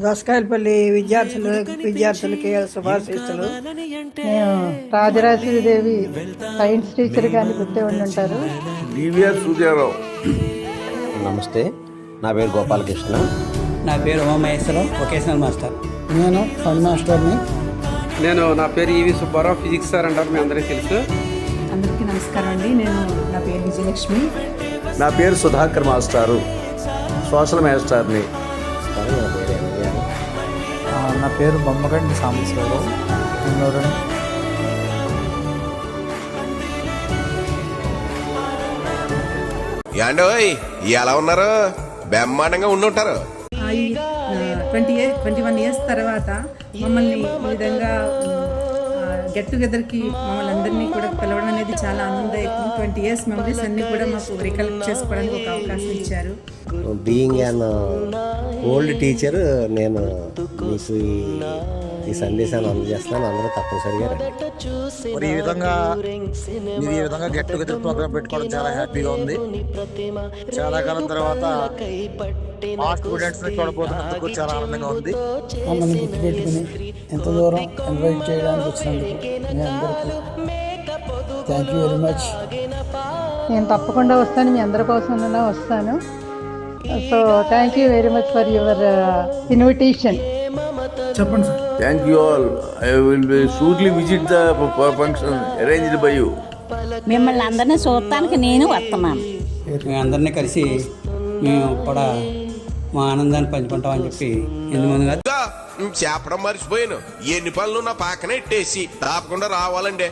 దోసకాయలపల్లి విద్యార్థులకి శుభాశీస్సులు. నేను రాజరాజేశ్వరిదేవి science teacher కానీ గుర్తే ఉండి ఉంటారు. డివిఆర్ సూర్యారావు. నమస్తే, నా పేరు గోపాలకృష్ణ. నా పేరు ఉమామహేశ్వరం, వొకేషనల్ మాస్టర్. నేను ఫండ్ మాస్టర్ని. నా పేరు ఈవి సుబ్బారావు, ఫిజిక్స్ సార్ అంటారు, మీ అందరికీ తెలుసు. అందరికీ నమస్కారం అండి. నా పేరు విజయలక్ష్మి. నా పేరు సుధాకర్ మాస్టారు, సోషల్ మాస్టర్ని. నా పేరు బొమ్మగండి సాంబశివరావు. ఏండోయ్ ఎలా ఉన్నారు? బ్రహ్మాండంగా ఉండుంటారు. 21 ఇయర్స్ తర్వాత మమ్మల్ని ఈ విధంగా గెట్ టుగెదర్కి మమ్మల్ని అందరినీ కూడా పిలవడం అనేది చాలా ఆనందదాయకం. 20 ఇయర్స్ మెమరీస్ అన్నీ కూడా మాకు రికలెక్ట్ చేసుకోవడానికి ఒక అవకాశం ఇచ్చారు. బీయింగ్ అన్ ఓల్డ్ టీచర్, నేను మీకు ఈ సందేశాన్ని అందజేస్తాను. అందరూ తప్పనిసరిగా రండి. మరి ఈ విధంగా గెట్ టుగెదర్ ప్రోగ్రామ్ పెట్టుకోవడం చాలా హ్యాపీగా ఉంది. చాలా కాలం తర్వాత మా స్టూడెంట్స్ ని చూడబోతున్నందుకు చాలా ఆనందంగా ఉంది. మమ్మల్ని గుర్తుపెట్టుకుని ఎంత దూరం ఇన్వైట్ చేయడానికి వచ్చినందుకు మీ అందరికీ థ్యాంక్ యూ వెరీ మచ్. నేను తప్పకుండా వస్తాను, మీ అందరి కోసం వస్తాను. So thank you very much for your invitation. చెప్పండి sir. Thank you all. I will surely visit the function arranged by you. మిమ్మల్ని అందరినీ చూడటానికి నేను వస్తున్నాను. మేము అందరినీ కలిసి మేము కూడా మా ఆనందాన్ని పంచుకుంటామని చెప్పి ముందుగా చెప్పడం మర్చిపోయాను. ఎన్ని పనులు నా పక్కన ఎట్టేసి తప్పకుండా రావాలండి.